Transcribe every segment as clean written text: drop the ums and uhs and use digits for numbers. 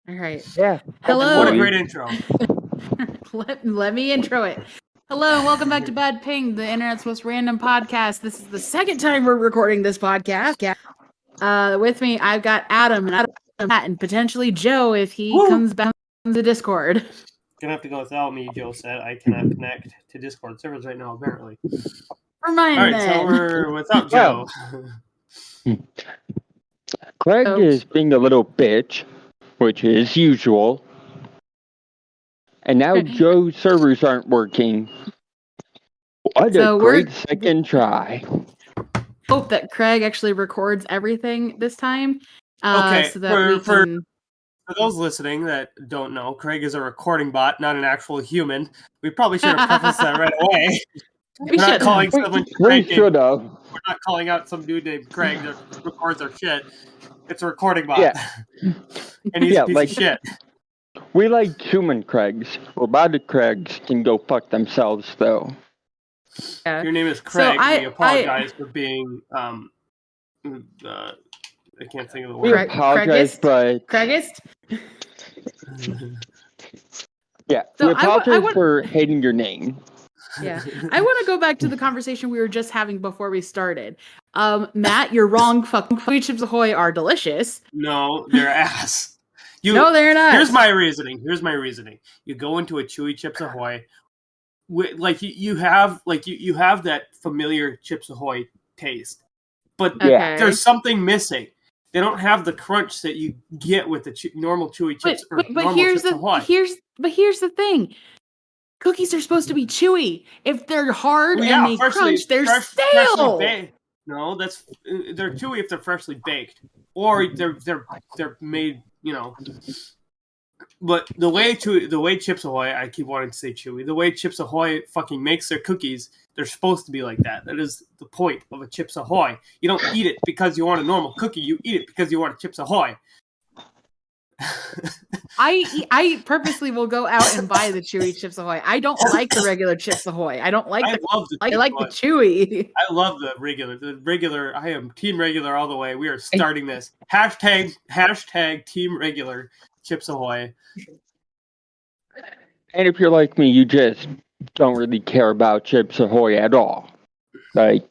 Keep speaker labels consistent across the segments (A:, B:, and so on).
A: All right.
B: Yeah.
A: Hello.
C: What a great intro.
A: let me intro it. Hello and welcome back to Bad Ping, the internet's most random podcast. This is the second time we're recording this podcast. With me, I've got Adam and Matt and potentially Joe if he comes back to the Discord.
C: Gonna have to go without me, Joe said. I cannot connect to Discord servers right now, apparently.
A: For mine,
C: All right,
A: then.
C: so we're without Joe.
B: Craig is being a little bitch, which is usual. And now Joe's servers aren't working. What a great second try.
A: Hope that Craig actually records everything this time.
C: Okay,
A: so that
C: for those listening that don't know, Craig is a recording bot, not an actual human. We probably should have prefaced that right away. We're not calling someone
B: We should have.
C: We're not calling out some dude named Craig that records our shit. It's a recording bot.
B: Yeah.
C: And he's a piece of shit.
B: We like human Craigs. Robotic Craigs can go fuck themselves, though.
C: Yeah. Your name is Craig. We apologize for being I can't think of the word.
B: We apologize, but
A: Craigist?
B: Yeah, so we apologize for hating your name.
A: Yeah, I want to go back to the conversation we were just having before we started. Matt, you're wrong. Fucking Chips Ahoy are delicious.
C: No, they're ass.
A: No, they're not.
C: Here's my reasoning. You go into a Chewy Chips Ahoy, you have that familiar Chips Ahoy taste, but there's something missing. They don't have the crunch that you get with the normal Chewy Chips.
A: But here's the thing. Cookies are supposed to be chewy. If they're hard and they crunch, they're stale.
C: No, they're chewy if they're freshly baked, or they're made. But the way Chips Ahoy, I keep wanting to say chewy. The way Chips Ahoy fucking makes their cookies, they're supposed to be like that. That is the point of a Chips Ahoy. You don't eat it because you want a normal cookie. You eat it because you want a Chips Ahoy.
A: I purposely will go out and buy the chewy Chips Ahoy. I don't like the regular Chips Ahoy. I don't like I like the chewy.
C: I love the regular. I am team regular all the way. We are starting this. Hashtag team regular Chips Ahoy.
B: And if you're like me, you just don't really care about Chips Ahoy at all. Like,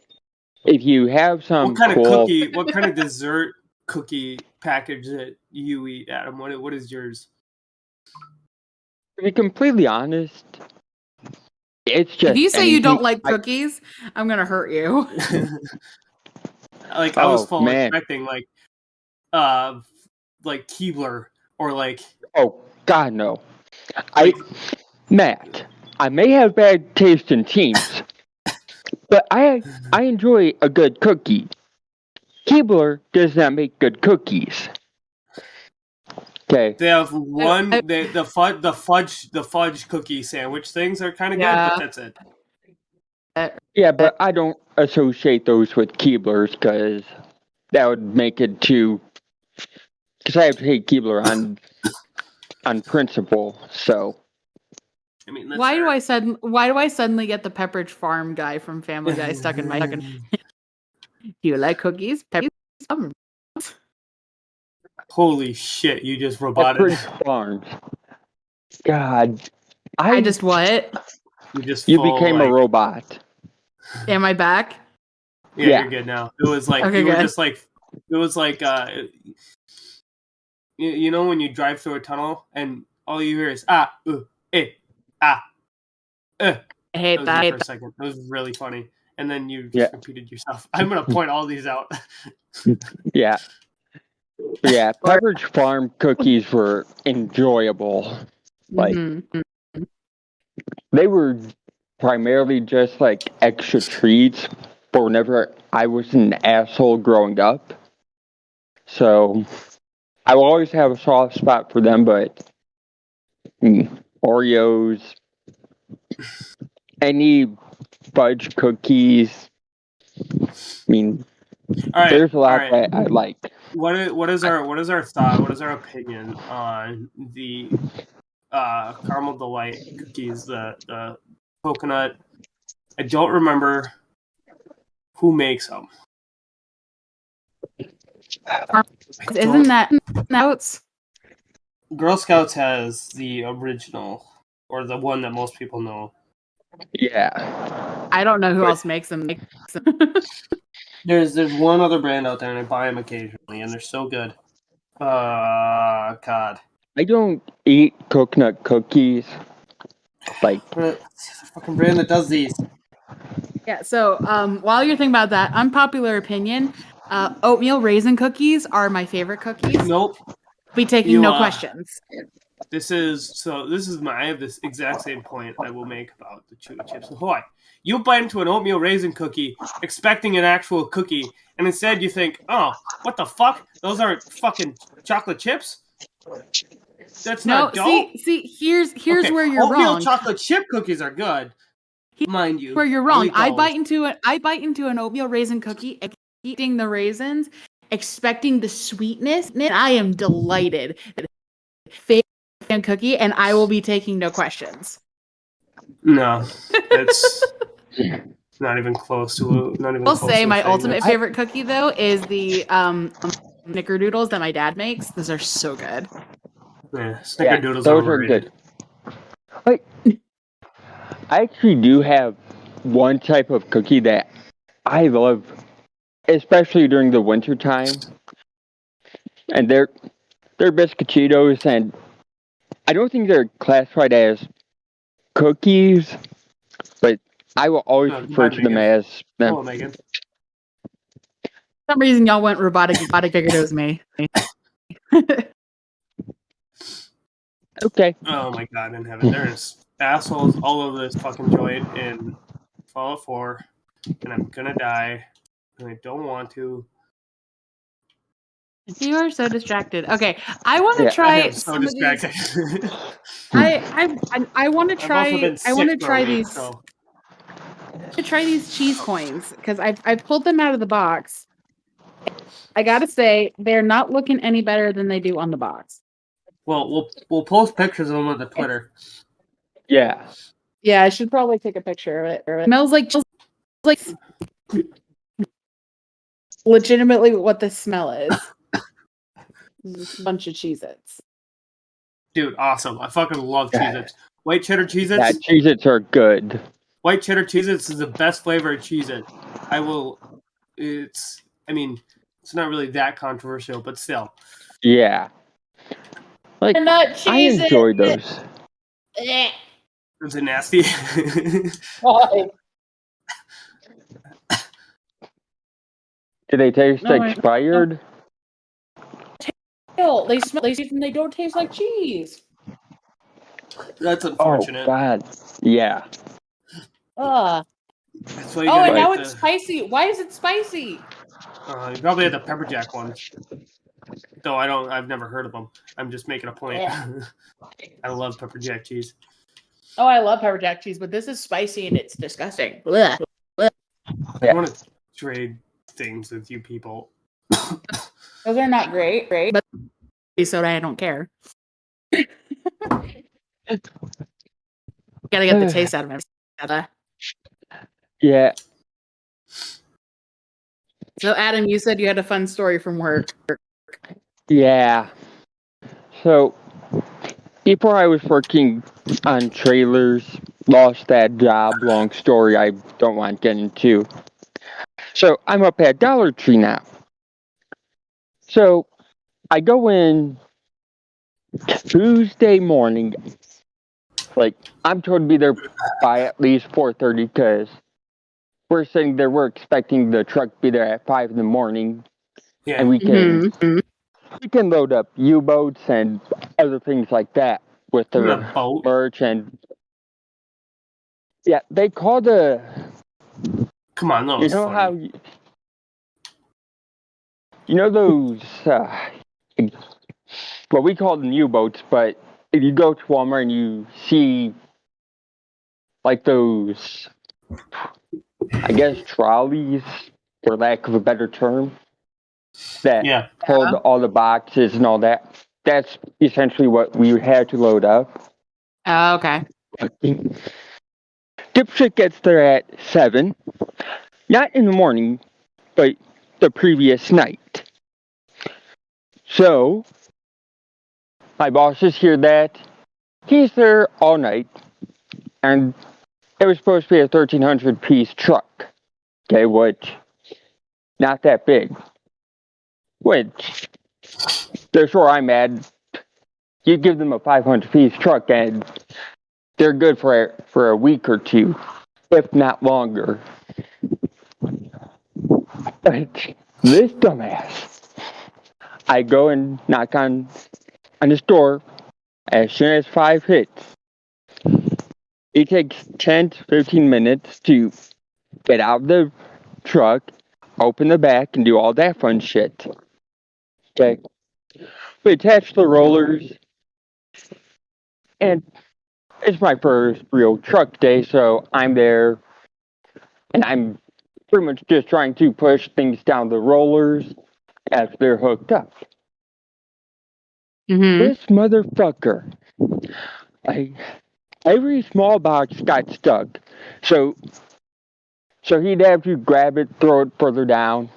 B: if you have some
C: what kind of dessert cookie package that you eat, Adam? What is yours?
B: To be completely honest, it's just.
A: If you say you don't like cookies, I'm gonna hurt you.
C: I was fully expecting like Keebler or like.
B: Oh God, no! Matt, I may have bad taste in teams, but I enjoy a good cookie. Keebler does not make good cookies. Okay.
C: They have the fudge cookie sandwich things are kind of good, but that's it.
B: Yeah, but I don't associate those with Keeblers because that would make it too. Because I have to hate Keebler on principle. So.
C: I mean,
A: why do I suddenly get the Pepperidge Farm guy from Family Guy stuck in my head? Do you like cookies?
C: Holy shit, you just roboted.
B: Farms. God.
A: I just what?
B: You became a robot.
A: Am I back?
C: Yeah, you're good now. It was like
A: okay,
C: you were just like it was like you know when you drive through a tunnel and all you hear is I hate that for a second. It was really funny. And then you just repeated yourself. I'm going to point all these out.
B: Yeah. Yeah, Pepperidge Farm cookies were enjoyable. Like, they were primarily just like extra treats for whenever I was an asshole growing up. So, I will always have a soft spot for them, but Oreos, any fudge cookies. I mean, there's a lot that I like.
C: What is our thought? What is our opinion on the caramel delight cookies? The coconut. I don't remember who makes them.
A: Isn't that Oats?
C: Girl Scouts has the original, or the one that most people know.
B: Yeah.
A: I don't know who else makes them.
C: There's one other brand out there, and I buy them occasionally, and they're so good. God.
B: I don't eat coconut cookies. Like,
C: It's a fucking brand that does these.
A: Yeah, so while you're thinking about that, unpopular opinion, oatmeal raisin cookies are my favorite cookies.
C: Nope.
A: Be taking no questions.
C: I have this exact same point I will make about the Chewy Chips Ahoy. You bite into an oatmeal raisin cookie expecting an actual cookie, and instead you think, oh, what the fuck? Those aren't fucking chocolate chips? That's not dough?
A: See, here's okay. Where you're
C: oatmeal
A: wrong.
C: Chocolate chip cookies are good, mind you.
A: Where you're wrong. I bite into an oatmeal raisin cookie, eating the raisins, expecting the sweetness, and I am delighted. Fake cookie, and I will be taking no questions.
C: No, it's not even close to. I'll
A: say my ultimate favorite cookie though is the snickerdoodles that my dad makes. Those are so good.
C: Yeah, snickerdoodles
B: those are good. Wait, I actually do have one type of cookie that I love, especially during the winter time, and they're biscuititos, and I don't think they're classified as cookies, but I will always refer to them as them.
C: Hello, Megan.
A: For some reason, y'all went robotic figured it was me.
B: Okay.
C: Oh my god, in heaven. There's assholes all over this fucking joint in Fallout 4, and I'm gonna die, and I don't want to.
A: You are so distracted. Okay, I want to try.
C: I am so distracted.
A: I want to try. I want to try these.
C: So.
A: To try these cheese coins because I pulled them out of the box. I gotta say they're not looking any better than they do on the box.
C: Well, we'll post pictures of them on the Twitter.
B: Yeah.
A: Yeah, I should probably take a picture of it. It smells like legitimately what the smell is. Just a bunch of Cheez-Its.
C: Dude, awesome. I fucking love Cheez-Its. White cheddar Cheez-Its?
B: Yeah, Cheez-Its are good.
C: White cheddar Cheez-Its is the best flavor of Cheez-It. It's not really that controversial, but still.
B: Yeah. Like, I enjoy those.
C: Is it nasty?
A: Why?
B: Do they taste expired?
A: They smell. They don't taste like cheese.
C: That's unfortunate.
B: Oh God. Yeah.
C: That's why
A: and now it's spicy. Why is it spicy?
C: You probably had the pepper jack one. Though I've never heard of them. I'm just making a point. Yeah. I love pepper jack cheese.
A: Oh, I love pepper jack cheese, but this is spicy and it's disgusting. Blech.
C: Blech. I want to trade things with you people.
A: Those are not great, but soda, I don't care. Gotta get the taste out of it.
B: Yeah.
A: So, Adam, you said you had a fun story from work.
B: Yeah. So, before I was working on trailers, lost that job. Long story I don't want to get into. So, I'm up at Dollar Tree now. So, I go in Tuesday morning. Like, I'm told to be there by at least 4:30 because we're sitting there, we're expecting the truck to be there at 5 in the morning. Yeah. And we can load up U-boats and other things like that with the merch. And yeah, they call the...
C: Come on, no,
B: you know how... You know those... well, we call them U-boats, but if you go to Walmart and you see like those, I guess, trolleys, for lack of a better term, that hold all the boxes and all that, that's essentially what we had to load up.
A: Oh, okay.
B: Dipshit gets there at 7, not in the morning, but the previous night. So, my bosses hear that. He's there all night, and it was supposed to be a 1,300-piece truck. Okay, which, not that big. Which, they're sure I'm mad. You give them a 500-piece truck, and they're good for a week or two, if not longer. But this dumbass, I go and knock on his door. As soon as 5 hits, it takes 10 to 15 minutes to get out of the truck, open the back, and do all that fun shit. Okay. We attach the rollers, and it's my first real truck day, so I'm there, and I'm pretty much just trying to push things down the rollers as they're hooked up. This motherfucker, every small box got stuck, so he'd have to grab it, throw it further down,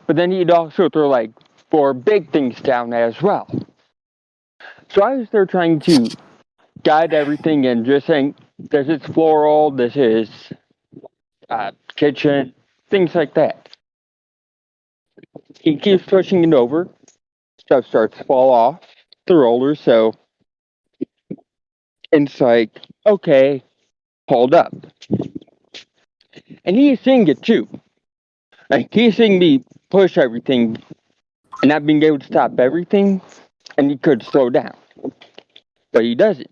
B: but then he'd also throw like 4 big things down as well. So I was there trying to guide everything and just saying, this is floral, this is kitchen, things like that. He keeps pushing it over, stuff starts to fall off the roller, so it's like, okay, hold up. And he's seeing it too. Like, he's seeing me push everything and not being able to stop everything, and he could slow down. But he doesn't.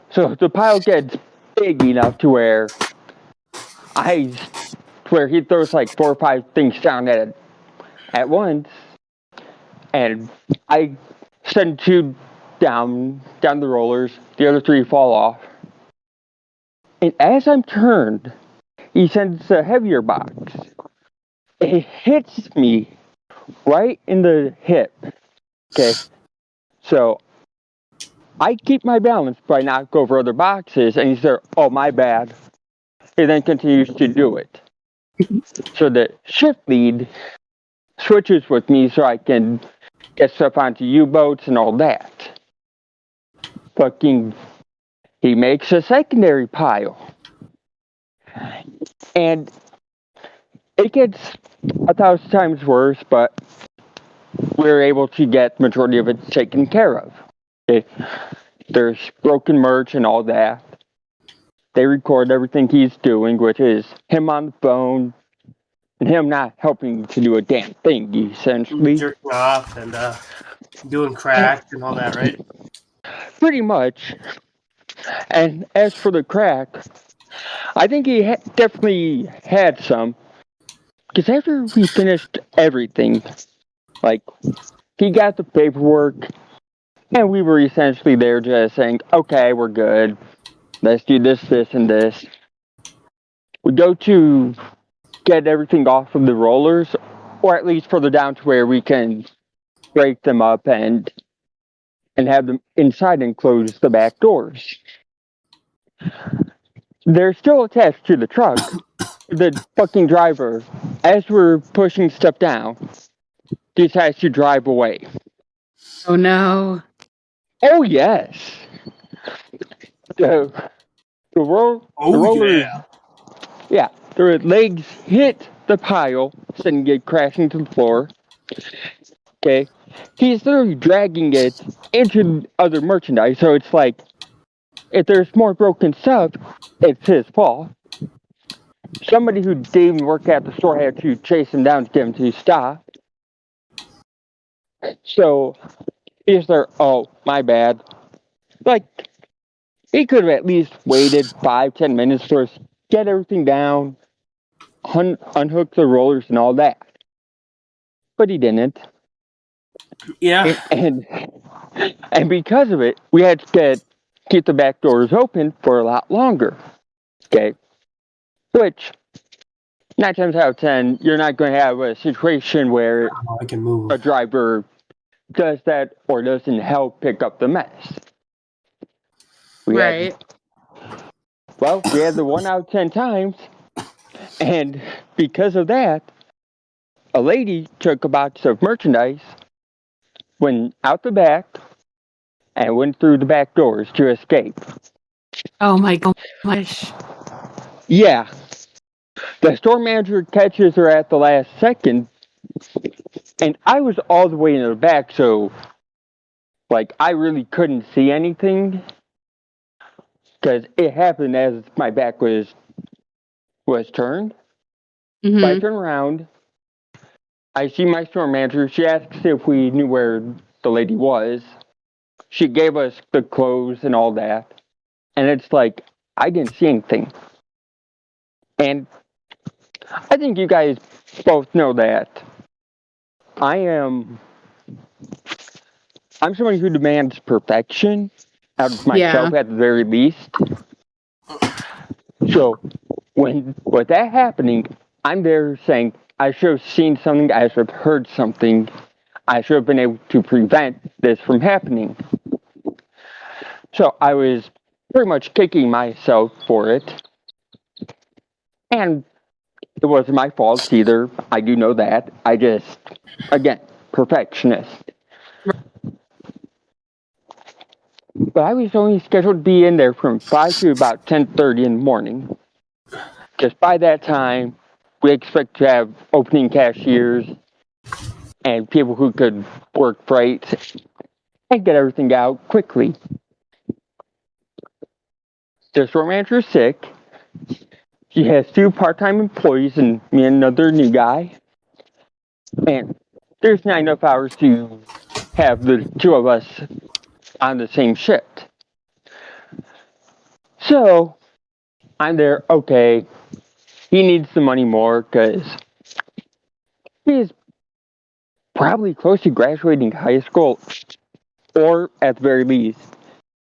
B: So the pile gets big enough to where he throws like 4 or 5 things down at once, and I send 2 down the rollers, the other 3 fall off. And as I'm turned, he sends a heavier box. It hits me right in the hip. Okay, so I keep my balance by knock over other boxes, and he's there, oh, my bad. He then continues to do it. So the shift lead switches with me so I can get stuff onto U-boats and all that. He makes a secondary pile. And it gets 1,000 times worse, but we're able to get the majority of it taken care of. Okay? There's broken merch and all that. They record everything he's doing, which is him on the phone and him not helping to do a damn thing, essentially.
C: Jerking off and doing crack and all that, right?
B: Pretty much. And as for the crack, I think he definitely had some. Because after we finished everything, like, he got the paperwork, and we were essentially there just saying, okay, we're good. Let's do this, this, and this. We go to get everything off of the rollers, or at least further down to where we can break them up and have them inside and close the back doors. They're still attached to the truck. The fucking driver, as we're pushing stuff down, decides to drive away.
A: Oh no.
B: Oh yes. The rollers, yeah, their legs hit the pile, sending it crashing to the floor. Okay, he's literally dragging it into other merchandise, so it's like, if there's more broken stuff, it's his fault. Somebody who didn't even work at the store had to chase him down to get him to stop. So he's there, oh, my bad. Like, he could have at least waited 5-10 minutes for us, get everything down, unhook the rollers and all that. But he didn't.
C: Yeah.
B: And because of it, we had to keep the back doors open for a lot longer. Okay? Which, 9 times out of 10, you're not going to have a situation where a driver does that or doesn't help pick up the mess. We had the 1 out of 10 times, and because of that, a lady took a box of merchandise, went out the back and went through the back doors to escape.
A: Oh my gosh.
B: Yeah. The store manager catches her at the last second, and I was all the way in the back, so, like, I really couldn't see anything, because it happened as my back was turned.
A: Mm-hmm.
B: So I turn around, I see my store manager, she asks if we knew where the lady was. She gave us the clothes and all that, and it's like, I didn't see anything. And I think you guys both know that I'm somebody who demands perfection out of myself at the very least. So with that happening, I'm there saying, I should have seen something, I should have heard something, I should have been able to prevent this from happening. So I was pretty much kicking myself for it. And it wasn't my fault either. I do know that. I just, again, perfectionist. But I was only scheduled to be in there from 5 to about 10:30 in the morning. Because by that time, we expect to have opening cashiers and people who could work freight and get everything out quickly. The store manager is sick. She has 2 part-time employees and me and another new guy. And there's not enough hours to have the 2 of us on the same shift. So I'm there, okay, he needs the money more because he's probably close to graduating high school, or at the very least,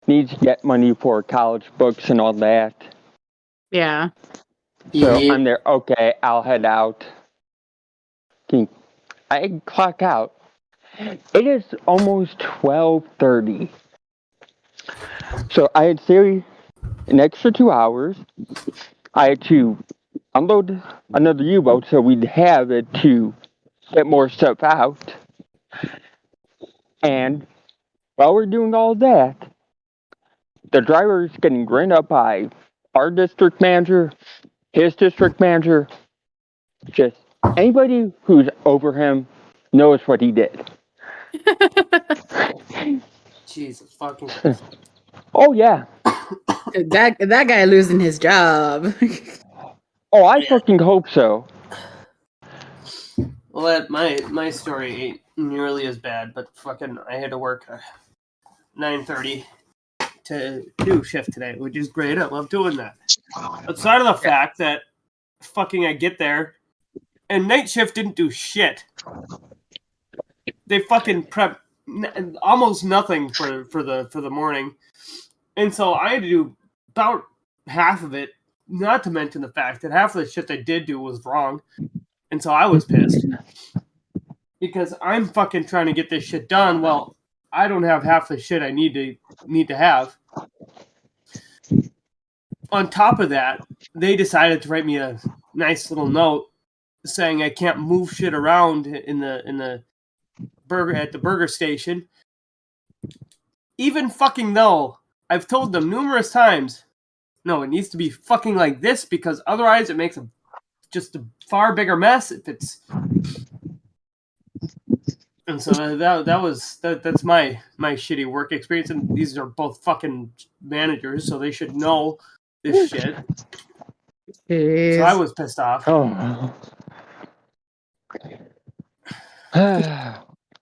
B: needs to get money for college books and all that.
A: Yeah.
B: So I'm there, okay, I'll head out. I clock out. It is almost 12:30. So I had stayed an extra 2 hours. I had to unload another U-boat so we'd have it to get more stuff out. And while we're doing all that, the driver is getting written up by our district manager, his district manager, just anybody who's over him knows what he did.
C: Jesus fucking Christ.
B: Oh, yeah.
A: That guy losing his job.
B: Oh, I fucking hope so.
C: Well, my story ain't nearly as bad, but fucking I had to work 9:30 to do shift today, which is great. I love doing that. Outside of the fact that fucking I get there and night shift didn't do shit. They fucking prep almost nothing for the morning, and so I had to do about half of it. Not to mention the fact that half of the shit they did do was wrong, and so I was pissed because I'm fucking trying to get this shit done. Well, I don't have half the shit I need to have. On top of that, they decided to write me a nice little note saying I can't move shit around in the burger at the burger station. Even fucking though I've told them numerous times, no, it needs to be fucking like this because otherwise it makes just a far bigger mess if it's. And so that's my shitty work experience, and these are both fucking managers, so they should know this shit.
A: Jeez.
C: So I was pissed off.
B: Oh.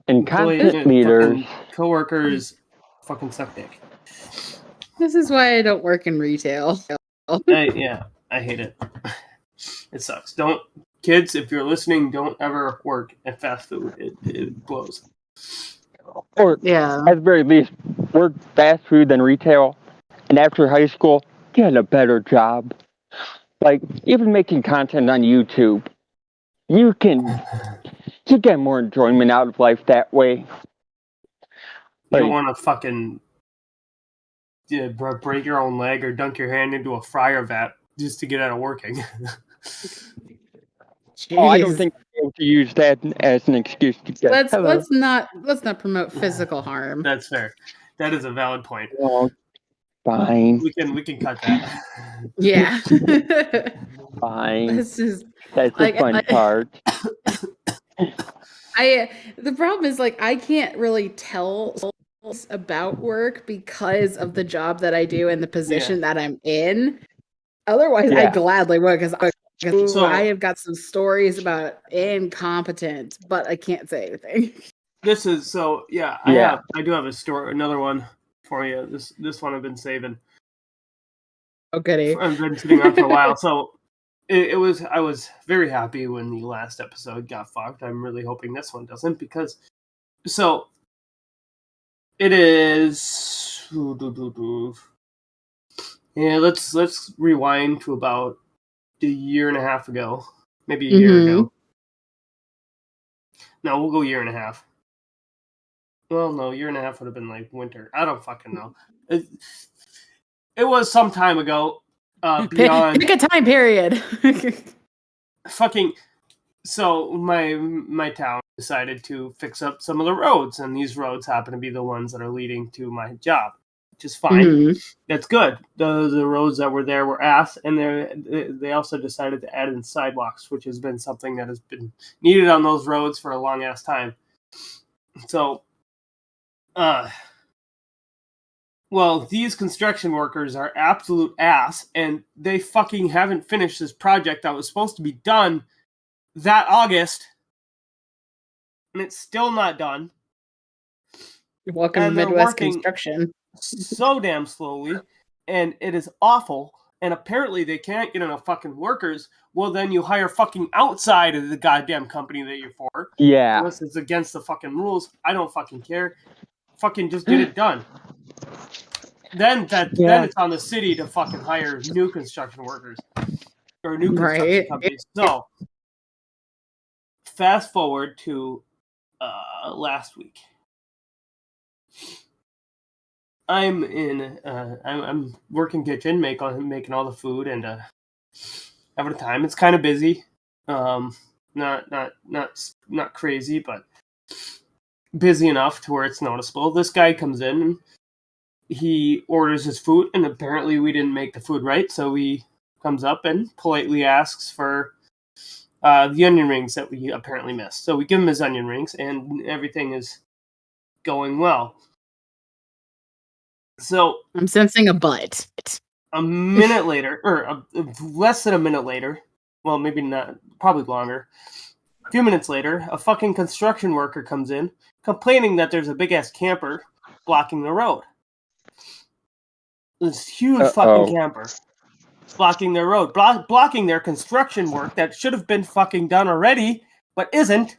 B: And content leaders,
C: coworkers, fucking suck dick.
A: This is why I don't work in retail.
C: I hate it. It sucks. Kids, if you're listening, don't ever work at fast food. It blows.
B: Or at the very least, work fast food than retail. And after high school, get a better job. Like, even making content on YouTube, you get more enjoyment out of life that way.
C: You don't want to fucking break your own leg or dunk your hand into a fryer vat just to get out of working.
B: Oh, I don't think we're able to use that as an excuse to get.
A: Let's not promote physical harm.
C: That's fair. That is a valid point.
B: Oh, fine.
C: We can cut that.
A: Yeah.
B: Fine.
A: This is
B: That's the fun part.
A: The problem is I can't really tell about work because of the job that I do and the position that I'm in. Otherwise, I gladly would because I have got some stories about incompetence, but I can't say anything.
C: This is I do have a story, another one for you. This one I've been saving.
A: Okay.
C: I've been sitting on for a while, so I was very happy when the last episode got fucked. I'm really hoping this one doesn't because it is. Yeah, let's rewind to about a year and a half ago, maybe a year ago. No, we'll go a year and a half. Well, no, a year and a half would have been like winter. I don't fucking know. It was some time ago. Beyond
A: pick a time period.
C: Fucking. So my town decided to fix up some of the roads, and these roads happen to be the ones that are leading to my job, which is fine. That's good. The roads that were there were ass, and they also decided to add in sidewalks, which has been something that has been needed on those roads for a long ass time. So, well, these construction workers are absolute ass, and they fucking haven't finished this project that was supposed to be done that August, and it's still not done.
A: Welcome to Midwest construction.
C: So damn slowly, and it is awful. And apparently they can't get enough fucking workers. Well, then you hire fucking outside of the goddamn company that you're for.
B: Yeah.
C: Unless it's against the fucking rules. I don't fucking care. Fucking just get it done. Then it's on the city to fucking hire new construction workers. Or new construction companies. So, fast forward to last week. I'm in. I'm working kitchen, making all the food, and having a time. It's kind of busy. Not crazy, but busy enough to where it's noticeable. This guy comes in, and he orders his food, and apparently we didn't make the food right, so he comes up and politely asks for the onion rings that we apparently missed. So we give him his onion rings, and everything is going well. So
A: I'm sensing a but.
C: A minute later, or less than a minute later, well, maybe not, probably longer. A few minutes later, a fucking construction worker comes in, complaining that there's a big ass camper blocking the road. This huge fucking camper blocking their road, blocking their construction work that should have been fucking done already, but isn't.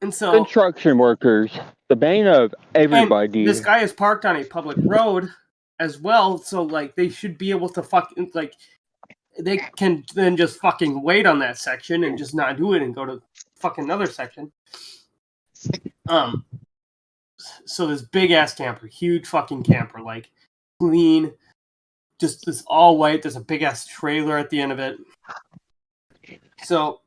C: And so
B: construction workers, the bane of everybody.
C: This guy is parked on a public road as well, so they should be able to fucking they can then just fucking wait on that section and just not do it and go to fucking another section. So this big ass camper, huge fucking camper, clean, just this all white. There's a big ass trailer at the end of it. So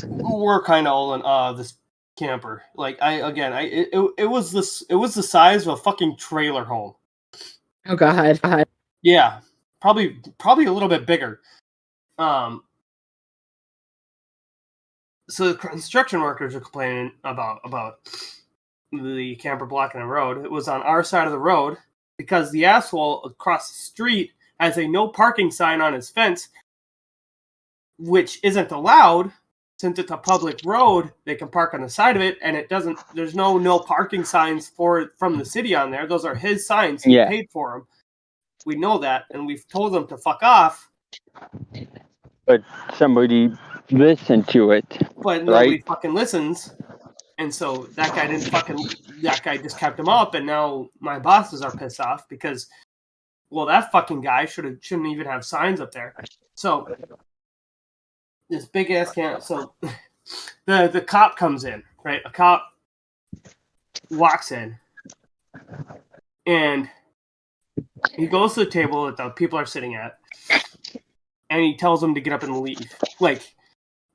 C: we're kind of all in awe of this camper. It was the size of a fucking trailer home.
A: Oh god.
C: Yeah, probably a little bit bigger. So the construction workers are complaining about the camper blocking the road. It was on our side of the road because the asshole across the street has a no parking sign on his fence, which isn't allowed. Since it's a public road, they can park on the side of it, and it doesn't. There's no parking signs from the city on there. Those are his signs. He paid for them. We know that, and we've told them to fuck off.
B: But somebody listened to it.
C: But nobody fucking listens, and so that guy didn't fucking. That guy just kept him up, and now my bosses are pissed off because, well, that fucking guy shouldn't even have signs up there. So. This big ass camp. So the cop comes in, right? A cop walks in, and he goes to the table that the people are sitting at, and he tells them to get up and leave. Like,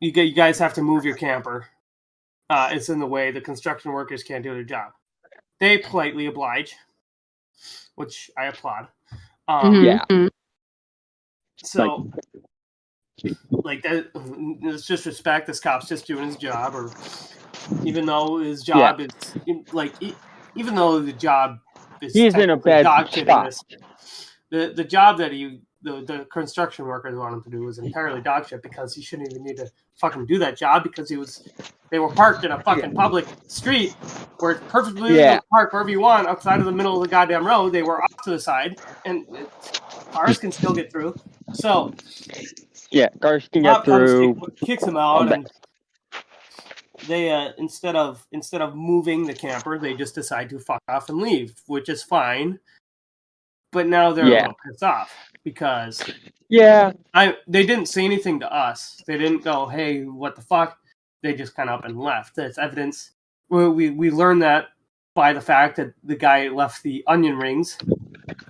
C: you guys have to move your camper. It's in the way. The construction workers can't do their job. They politely oblige, which I applaud.
B: Yeah.
C: So, like that, it's just respect. This cop's just doing his job, or even though his job is like, even though the job is
B: he's in a bad spot.
C: The job that the construction workers want him to do was entirely dog shit, because he shouldn't even need to fucking do that job, because they were parked in a fucking public street where it's perfectly legal to park wherever you want outside of the middle of the goddamn road. They were off to the side, and cars can still get through. So
B: cars can get through.
C: Kicks him out, and they instead of moving the camper, they just decide to fuck off and leave, which is fine. But now they're a little pissed off because they didn't say anything to us. They didn't go, "Hey, what the fuck?" They just kind of up and left. That's evidence. We learned that by the fact that the guy left the onion rings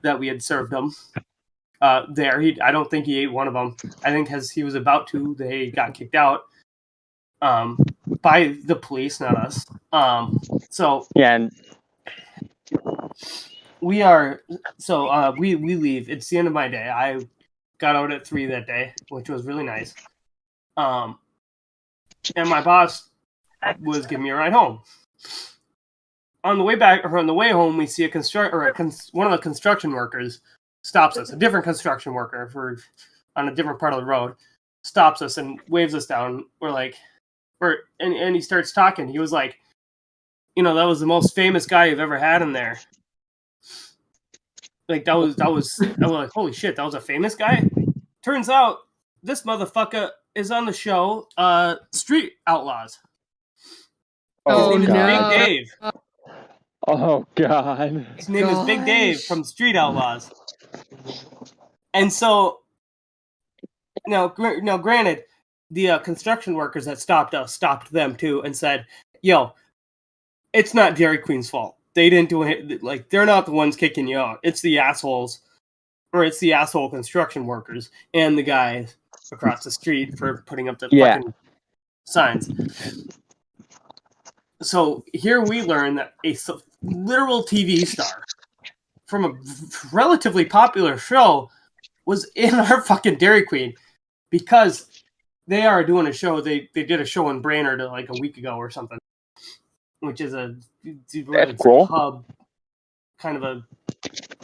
C: that we had served him there. I don't think he ate one of them. I think as he was about to, they got kicked out by the police, not us. We leave. It's the end of my day. I got out at 3 that day, which was really nice. And my boss was giving me a ride home. On the way back, or on the way home, we see one of the construction workers stops us. A different construction worker on a different part of the road stops us and waves us down. We're like, and he starts talking. He was like, that was the most famous guy you've ever had in there. Like I was like, holy shit, that was a famous guy? Turns out this motherfucker is on the show Street Outlaws.
A: Oh,
C: His name is
A: no.
C: Big Dave.
B: Oh, God.
C: His name is Big Dave from Street Outlaws. And so, now granted, the construction workers that stopped us stopped them too and said, yo, it's not Dairy Queen's fault. They didn't do it. Like, they're not the ones kicking you out. It's the assholes, or it's the asshole construction workers and the guys across the street for putting up the fucking signs. So here we learn that a literal TV star from a relatively popular show was in our fucking Dairy Queen, because they are doing a show. They did a show in Brainerd like a week ago or something, which is
B: That's cool.
C: Hub, kind of a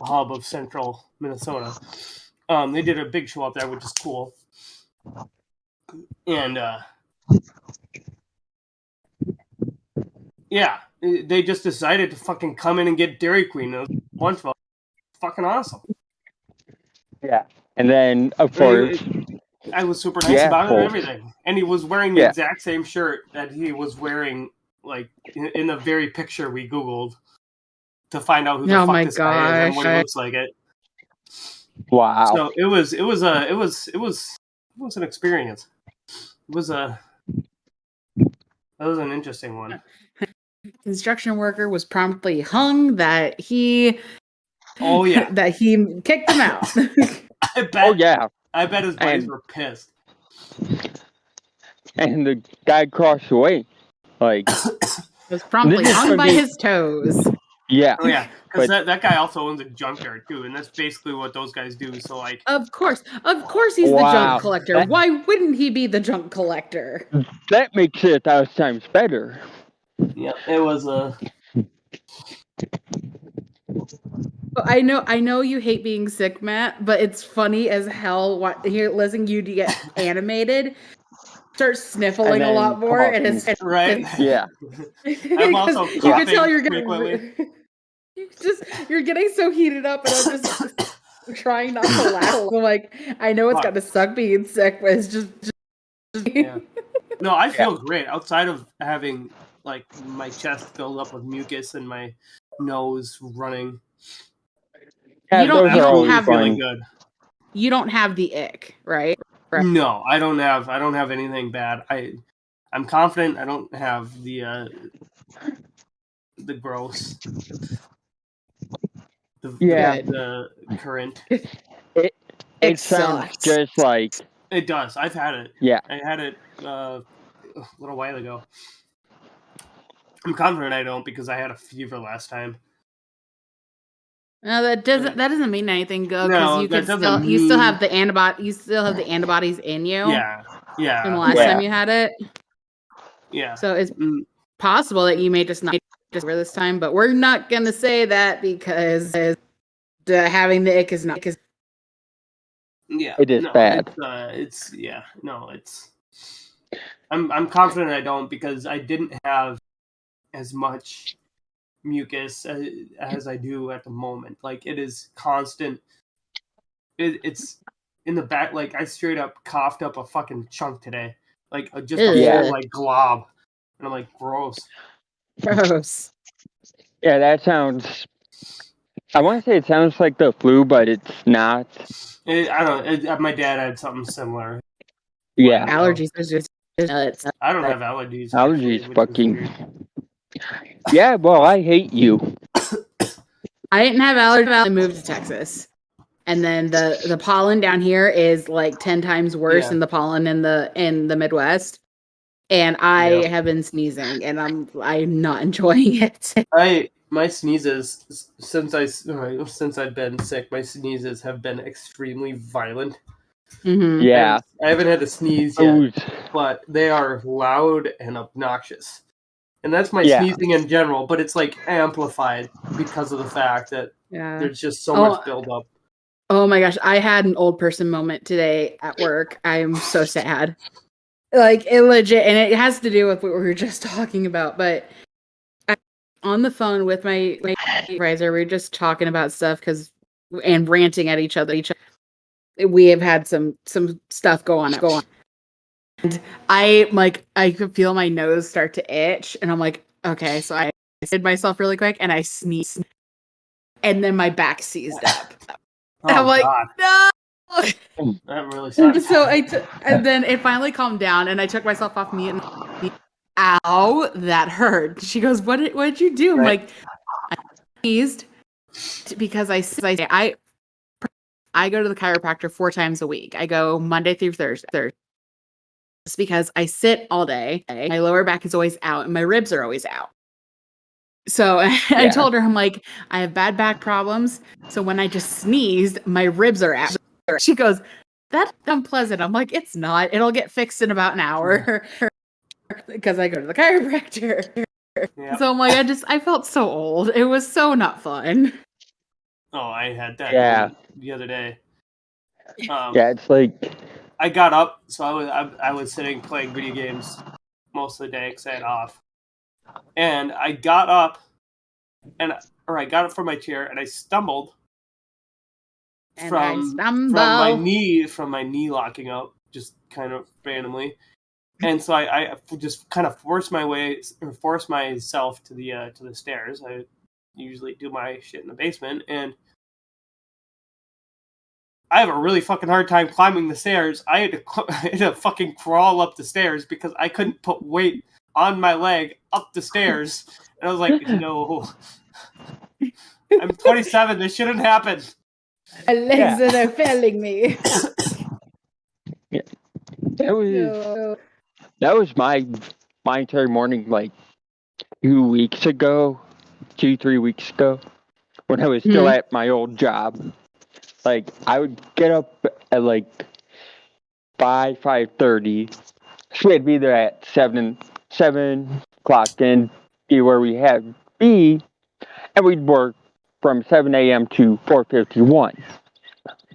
C: hub of central Minnesota. They did a big show up there, which is cool. And they just decided to fucking come in and get Dairy Queen. It was a bunch of them. Fucking awesome.
B: Yeah. And then, of course,
C: I was super nice about it and everything. And he was wearing the exact same shirt that he was wearing, like, in the very picture we Googled to find out who the fuck this guy is and what he looks like it.
B: Wow.
C: So it was an experience. That was an interesting one.
A: Construction worker was promptly hung that he that he kicked him out.
C: I bet. I bet his buddies were pissed.
B: And the guy crossed away. Like,
A: was promptly hung by his toes.
B: Yeah.
C: Oh, yeah. Because that guy also owns a junkyard, too. And that's basically what those guys do. So, like...
A: Of course he's the junk collector. Why wouldn't he be the junk collector?
B: That makes it 1,000 times better.
C: Yeah, it was
A: I know you hate being sick, Matt, but it's funny as hell listening you to get animated. Start sniffling a lot more, and it's
C: right.
B: Yeah,
C: I'm also
A: you can tell you're getting
C: frequently.
A: you're getting so heated up, and I'm just trying not to laugh. I'm like, I know it's got to suck being sick, but it's just...
C: Yeah. No, I feel great outside of having like my chest filled up with mucus and my nose running.
B: Yeah,
A: you don't have
C: feeling good.
A: You don't have the ick, right?
C: No, I don't have anything bad. I'm confident I don't have the gross. The current.
B: It sounds just like
C: It does. I've had it.
B: Yeah.
C: I had it a little while ago. I'm confident I don't because I had a fever last time.
A: No, that doesn't mean anything, because
C: No,
A: you
C: that
A: can
C: doesn't
A: you still
C: mean-
A: have the antibodies in you.
C: Yeah.
A: From the last time you had it.
C: Yeah.
A: So it's possible that you may just not over this time, but we're not gonna say that because having the ick is not.
C: Yeah,
B: it is bad.
C: I'm confident I don't because I didn't have as much mucus as I do at the moment. Like, it is constant. It's in the back. Like, I straight up coughed up a fucking chunk today, like just a full like glob, and I'm like, gross.
B: Yeah, that sounds. I want to say it sounds like the flu, but it's not.
C: I don't know. My dad had something similar.
B: Yeah.
A: Allergies is just nuts.
C: I don't have allergies.
B: Allergies fucking. Yeah, well, I hate you.
A: I didn't have allergies. I moved to Texas, and then the pollen down here is like 10 times worse than the pollen in the Midwest. And I have been sneezing, and I'm not enjoying it.
C: My sneezes since I've been sick, my sneezes have been extremely violent.
A: Mm-hmm.
B: Yeah,
C: I haven't had to sneeze yet, but they are loud and obnoxious. And that's my sneezing in general, but it's like amplified because of the fact that there's just so much buildup.
A: Oh my gosh, I had an old person moment today at work. I'm so sad. Like, it legit, and it has to do with what we were just talking about, but on the phone with my supervisor, we were just talking about stuff and ranting at each other. We have had some stuff go on. And I could feel my nose start to itch, and I'm like, okay, so I did myself really quick, and I sneezed, and then my back seized up. And I'm like,
C: God.
A: no.
C: That really sucks.
A: So and then it finally calmed down, and I took myself off mute, and ow, that hurt. She goes, what did you do? I'm like, I sneezed because I go to the chiropractor 4 times a week. I go Monday through Thursday. Just because I sit all day, my lower back is always out, and my ribs are always out. So I told her, I'm like, I have bad back problems. So when I just sneezed, my ribs are out. She goes, that's unpleasant. I'm like, it's not. It'll get fixed in about an hour because I go to the chiropractor. Yeah. So I'm like, I felt so old. It was so not fun.
C: Oh, I had that the other day.
B: It's like
C: I got up, so I was sitting playing video games most of the day because I had off. And I got up, I got up from my chair, and I stumbled from my knee locking up, just kind of randomly. And so I just kind of forced myself to the stairs. I usually do my shit in the basement, and I have a really fucking hard time climbing the stairs. I had to fucking crawl up the stairs because I couldn't put weight on my leg up the stairs. And I was like, no. I'm 27. This shouldn't happen.
A: My legs are failing me.
B: That was my entire morning, like 3 weeks ago, when I was still at my old job. Like, I would get up at like 5:30. So we'd be there at 7 o'clock and be where we had to be, and we'd work from 7 a.m. to 4:51.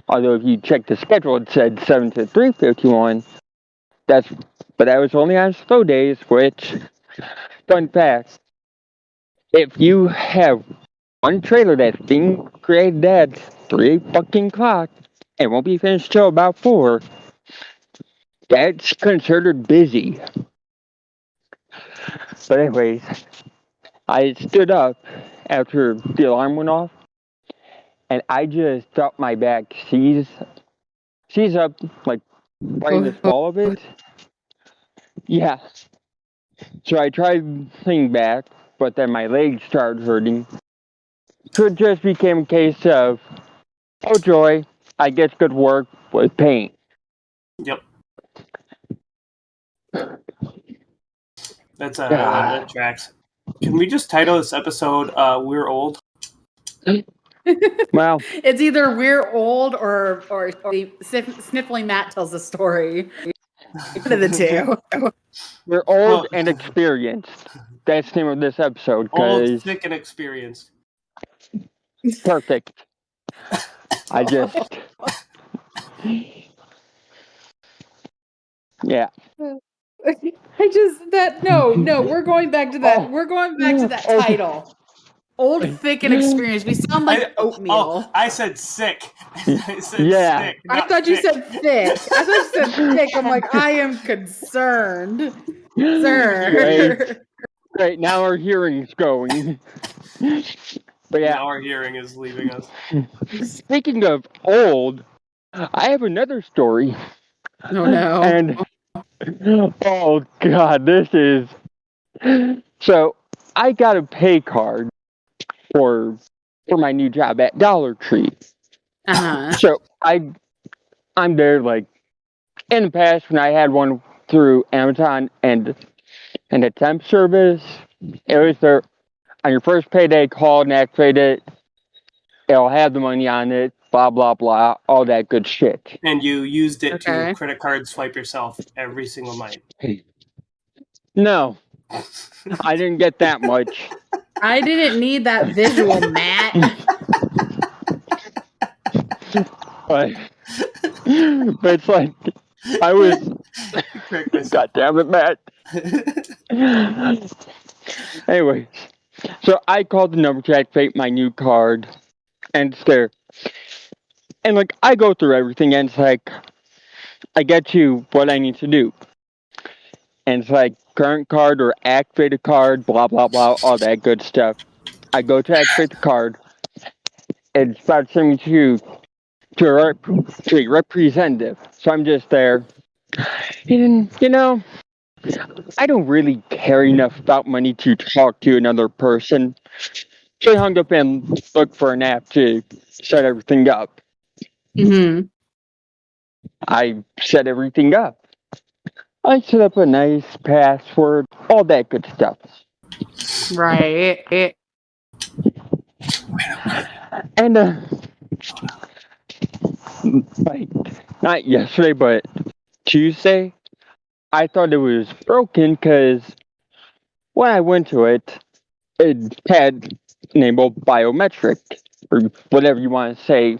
B: Although if you check the schedule, it said 7 to 3:51. But that was only on slow days, which, fun fact, if you have one trailer that's being created at 3 fucking o'clock and won't be finished till about 4, that's considered busy. But anyways, I stood up after the alarm went off, and I just felt my back seize up, like right in the small of it. Yeah. So I tried leaning back, but then my legs started hurting. So it just became a case of, oh joy, I guess good work with pain.
C: Yep. That tracks. Can we just title this episode "We're Old"?
B: Well,
A: it's either we're old or Sniffling Matt tells a story. One of the two.
B: We're old and experienced. That's the name of this episode.
C: Old, thick, and experienced.
B: Perfect. I just... Yeah.
A: We're going back to that. We're going back to that title. Old, thick, and experienced. We sound like oatmeal.
C: I said sick.
B: I said sick.
A: I thought you said thick. I thought you said thick. I'm like, I am concerned, sir.
B: Great. Now our hearing's going. But yeah.
C: Now our hearing is leaving us.
B: Speaking of old, I have another story.
A: Oh no.
B: And oh god, this is... So I got a pay card for my new job at Dollar Tree. So I'm there, like, in the past when I had one through Amazon and a temp service, it was there on your first payday, call and activate it. It'll have the money on it, blah blah blah, all that good shit.
C: And you used it to credit card swipe yourself every single night.
B: No, I didn't get that much.
A: I didn't need that visual, Matt.
B: But it's like, I was... God damn it, Matt. Anyways, so I called the number to activate my new card, and it's there. And, like, I go through everything, and it's like, I get you what I need to do. And it's like, current card or activated card, blah, blah, blah, all that good stuff. I go to activate the card. It's about to send me to a representative. So I'm just there. And, you know, I don't really care enough about money to talk to another person. So I hung up and looked for an app to set everything up. I set everything up. I set up a nice password, all that good stuff.
A: Right.
B: And, like, not yesterday, but Tuesday, I thought it was broken because when I went to it, it had enabled biometric, or whatever you want to say,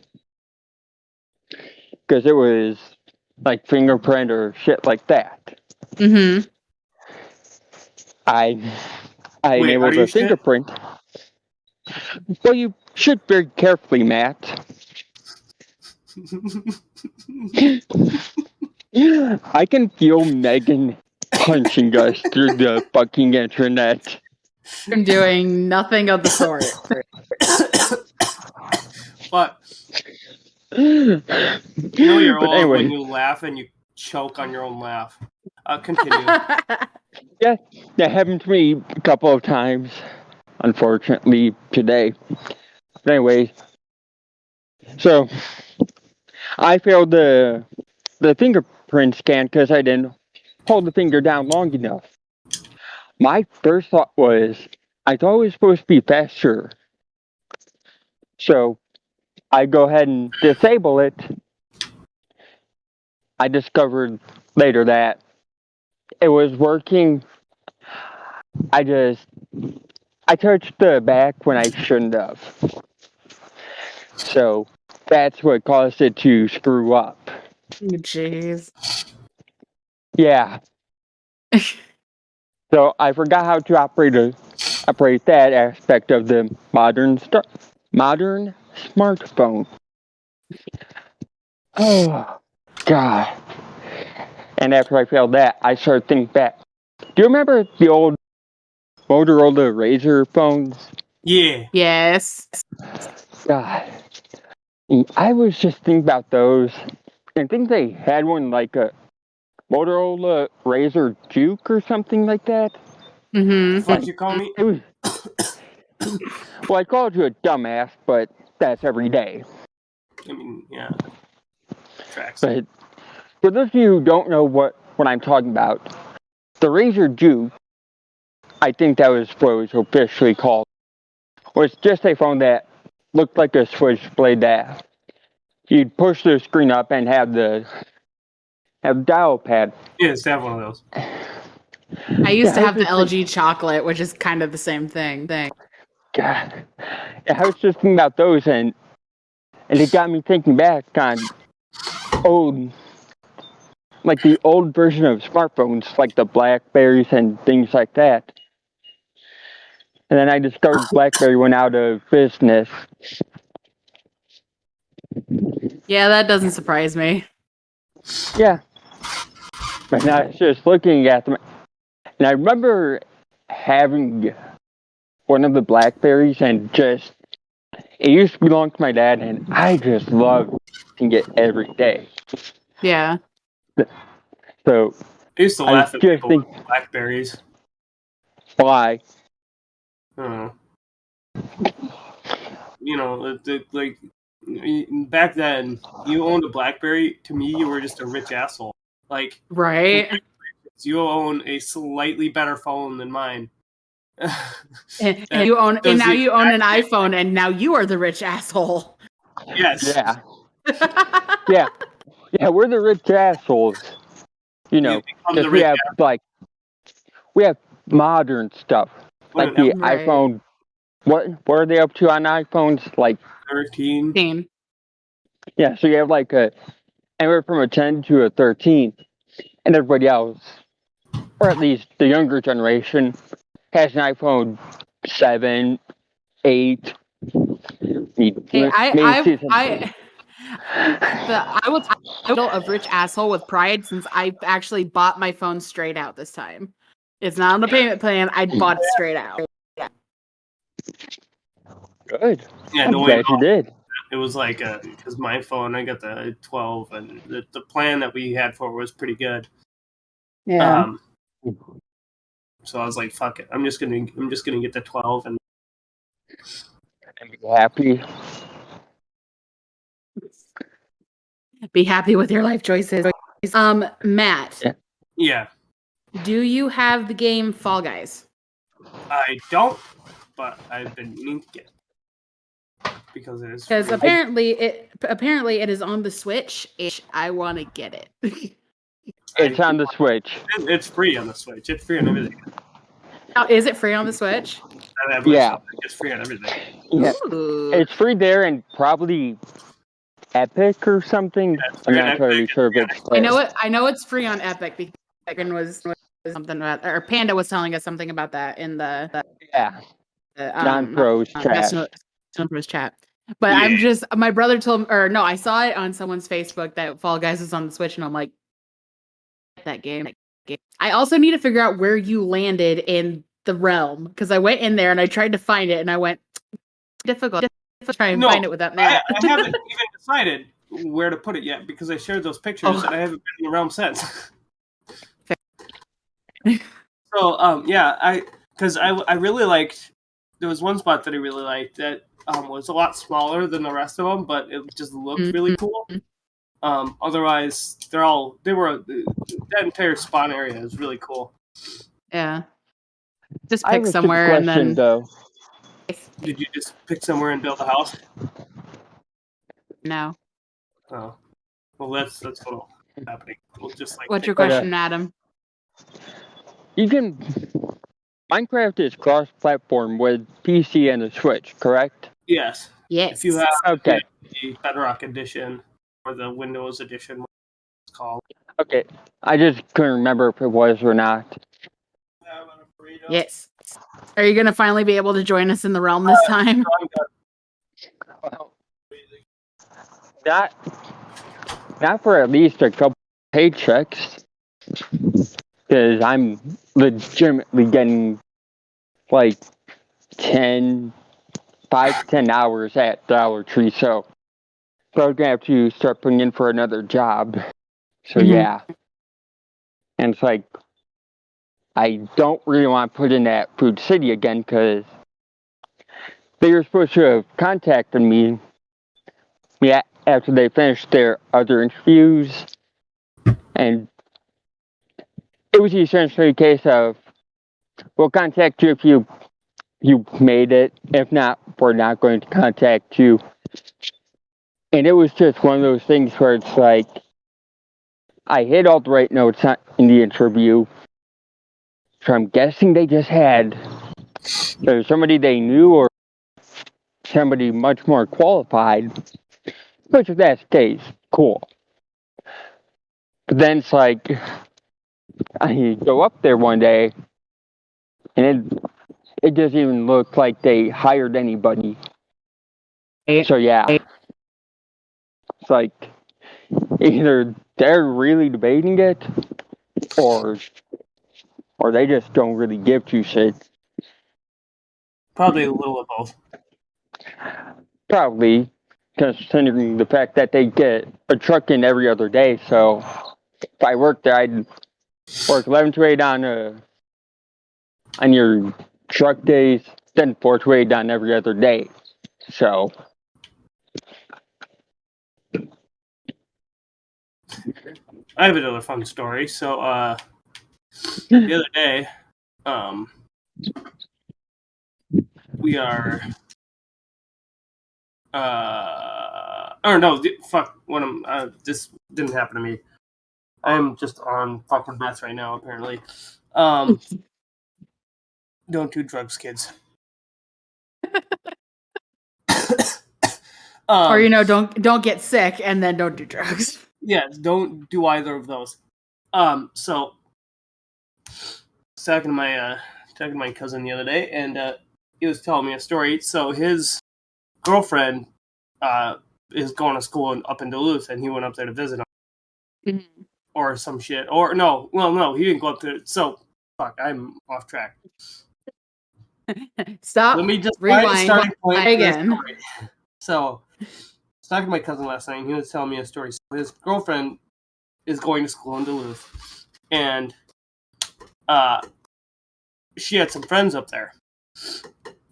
B: because it was like fingerprint or shit like that. I enabled the fingerprint. Well, you should very carefully, Matt. I can feel Megan punching us through the fucking internet.
A: I'm doing nothing of the sort.
C: But you know you're old when you laugh and you choke on your own laugh. Continue.
B: Yeah, that happened to me a couple of times, unfortunately, today. But anyway, so I failed the fingerprint scan because I didn't hold the finger down long enough. My first thought was, I thought it was supposed to be faster. So I go ahead and disable it. I discovered later that it was working. I touched the back when I shouldn't have. So that's what caused it to screw up.
A: Jeez.
B: Yeah. So I forgot how to operate that aspect of the modern smartphone. Oh, God. And after I failed that, I started thinking back. Do you remember the old Motorola Razor phones?
C: Yeah.
A: Yes.
B: God. I was just thinking about those. I think they had one like a Motorola Razor Juke or something like that.
C: What you call me?
B: It was... Well, I called you a dumbass, but that's every day.
C: I mean, yeah. Tracks.
B: But for those of you who don't know what I'm talking about, the Razor Juke, I think that was what it was officially called, was just a phone that looked like a switchblade that you'd push the screen up and have dial pad.
C: Yeah, it's to have one of those.
A: I used to have the LG chocolate, which is kind of the same thing.
B: God, I was just thinking about those, and it got me thinking back on the old version of smartphones, like the Blackberries and things like that. And then I discovered BlackBerry went out of business.
A: Yeah, that doesn't surprise me.
B: Yeah. And I was just looking at them, and I remember having one of the Blackberries, and it used to belong to my dad, and I just loved using it every day.
A: Yeah.
B: So
C: I used to laugh at people with Blackberries.
B: Why?
C: I don't know. You know, like back then, you owned a BlackBerry. To me, you were just a rich asshole. Like,
A: right?
C: You own a slightly better phone than mine.
A: and now you own an iPhone, and now you are the rich asshole.
C: Yes.
B: Yeah. Yeah, we're the rich assholes. You know, because we have modern stuff. Like the iPhone. What are they up to on iPhones? Like
C: 13.
B: Yeah, so you have like anywhere from a 10 to a 13, and everybody else, or at least the younger generation, has an iPhone 7, 8.
A: I was a rich asshole with pride since I actually bought my phone straight out this time. It's not on the payment plan. I bought it straight out.
B: Good.
C: Yeah,
B: I'm glad you did.
C: It was like because my phone, I got the 12, and the plan that we had for it was pretty good.
A: Yeah.
C: So I was like, "Fuck it, I'm just gonna get the 12 and
B: be happy."
A: Be happy with your life choices. Matt.
C: Yeah.
A: Do you have the game Fall Guys?
C: I don't, but I've been meaning to get it because it is.
A: Because apparently it is on the Switch. I want to get it.
B: It's on the Switch.
C: It's free on the Switch. It's free on everything.
A: Oh, is it free on the Switch?
C: Yeah, it's free on everything.
B: Yeah. It's free there and probably Epic or something. Yeah, I'm not entirely sure if it's there.
A: I know it's free on Epic because Megan was something about, or Panda was telling us something about that in the
B: non-pros chat.
A: Non-pros chat. But my brother told me, or no, I saw it on someone's Facebook that Fall Guys is on the Switch, and I'm like, that game. I also need to figure out where you landed in the realm, because I went in there and I tried to find it, and I went, difficult to try and find it with that map.
C: I haven't even decided where to put it yet, because I shared those pictures and I haven't been in the realm since. So, because I really liked, there was one spot that I really liked that was a lot smaller than the rest of them, but it just looked really cool. Otherwise, that entire spawn area is really cool.
A: Yeah. Just pick somewhere and then.
B: Though.
C: Did you just pick somewhere and build a house?
A: No.
C: Oh. Well, that's what's happening. We'll just
A: What's your question, Adam?
B: Minecraft is cross-platform with PC and the Switch, correct?
A: Yes.
C: Yes. If you have the Bedrock Edition or the Windows Edition, what it's called.
B: Okay. I just couldn't remember if it was or not.
A: Yes. Are you going to finally be able to join us in the realm this time?
B: Not for at least a couple paychecks. Because I'm legitimately getting like 5 to 10 hours at Dollar Tree, so I'm going to have to start putting in for another job. So yeah. And it's like, I don't really want to put in at Food City again, because they were supposed to have contacted me after they finished their other interviews, and it was essentially a case of, we'll contact you if you made it. If not, we're not going to contact you. And it was just one of those things where it's like, I hit all the right notes in the interview, so I'm guessing they just had either somebody they knew or somebody much more qualified. Which, if that's the case, cool. But then it's like, I go up there one day, and it doesn't even look like they hired anybody. So yeah, it's like either they're really debating it, or they just don't really give two shits.
C: Probably a little of both.
B: Probably, considering the fact that they get a truck in every other day. So if I worked there, I'd work 11 to 8 on your truck days, then 4 to 8 on every other day. So
C: I have another fun story. So the other day, we are this didn't happen to me. I'm just on fucking meth right now, apparently. Don't do drugs, kids.
A: Or don't get sick and then don't do drugs.
C: Yeah, don't do either of those. So talking to my cousin the other day, and he was telling me a story. So his girlfriend is going to school up in Duluth, and he went up there to visit him, or some shit. Or no, he didn't go up there. So fuck, I'm off track.
A: Stop.
C: Let me just
A: rewind again.
C: So, I was talking to my cousin last night, and he was telling me a story. So his girlfriend is going to school in Duluth, and she had some friends up there.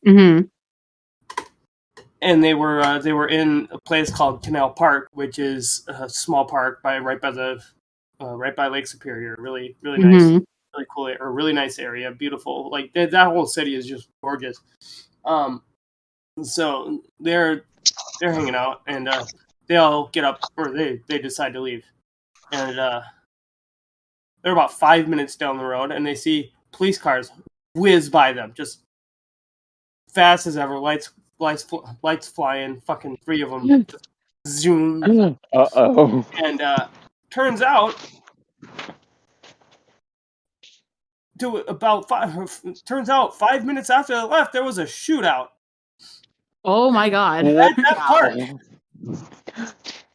A: Mm-hmm.
C: And they were in a place called Canal Park, which is a small park right by Lake Superior. Really, really nice, really cool, or really nice area, beautiful. Like that whole city is just gorgeous. So they're hanging out, and they all get up, or they decide to leave, and they're about 5 minutes down the road, and they see police cars whiz by them, just fast as ever, lights flying, fucking 3 of them, just zoom.
B: Uh-oh.
C: And turns out, turns out 5 minutes after they left, there was a shootout.
A: Oh my god!
C: At that park.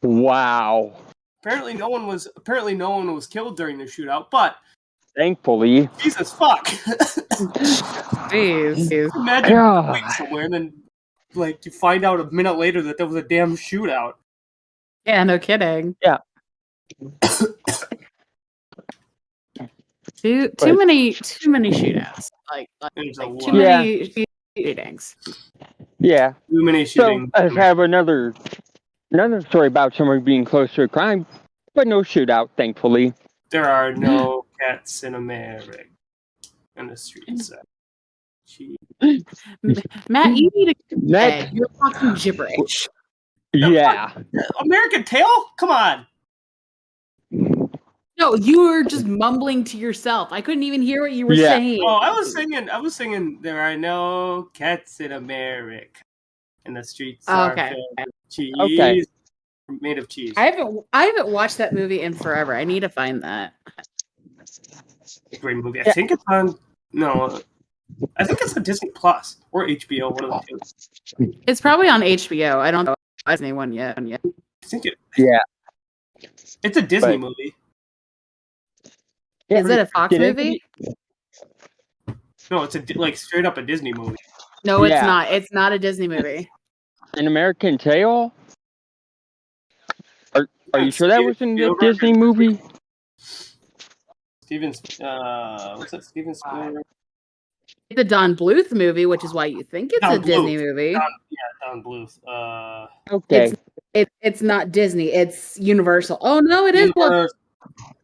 B: Wow.
C: Apparently, no one was killed during the shootout, but
B: thankfully,
C: Jesus fuck.
A: Jeez.
C: Imagine going somewhere and then, like, you find out a minute later that there was a damn shootout.
A: Yeah, no kidding.
B: Yeah.
A: Too many shootouts. Like too many shootings.
B: Yeah.
C: Too many shootings.
B: So I have another story about somebody being close to a crime, but no shootout, thankfully.
C: There are no cats in America in the streets.
A: Matt, you need to beg. You're talking gibberish.
B: Yeah.
C: American Tail? Come on.
A: No, you were just mumbling to yourself. I couldn't even hear what you were saying.
C: Oh, I was singing there are no cats in America. And the streets are filled with cheese.
B: Okay.
C: Made of cheese.
A: I haven't watched that movie in forever. I need to find that.
C: Great movie. I think it's on I think it's on Disney Plus or HBO, one of the two.
A: It's probably on HBO. I don't know if there's anyone yet.
C: I think it.
B: Yeah.
C: It's a Disney movie.
A: Is it a Fox movie?
C: No, it's straight up a Disney movie.
A: No, it's not. It's not a Disney movie.
B: An American Tail? Are you sure that was in the Disney movie?
C: What's that? Steven Spielberg.
A: It's a Don Bluth movie, which is why you think it's a Disney movie.
C: Don Bluth.
B: Okay.
A: It's not Disney. It's Universal. Oh no, it is.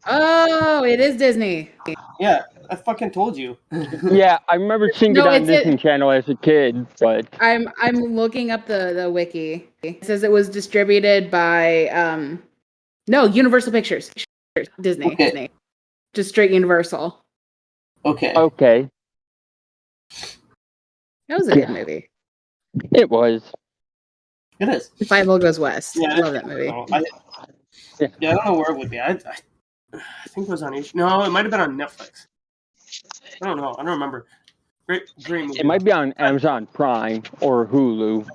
A: Oh, it is Disney.
C: Yeah, I fucking told you.
B: Yeah, I remember seeing it on Disney Channel as a kid, but
A: I'm looking up the wiki. It says it was distributed by Universal Pictures. Disney.
C: Okay.
A: Disney. Just straight Universal.
C: Okay.
A: That was a good movie.
B: It was.
C: It is.
A: Fievel Goes West.
C: Yeah,
A: I love that movie.
C: I don't know where it would be. I think it was on HBO. No, it might have been on Netflix. I don't know. I don't remember. Great movie.
B: It might be on Amazon Prime or Hulu.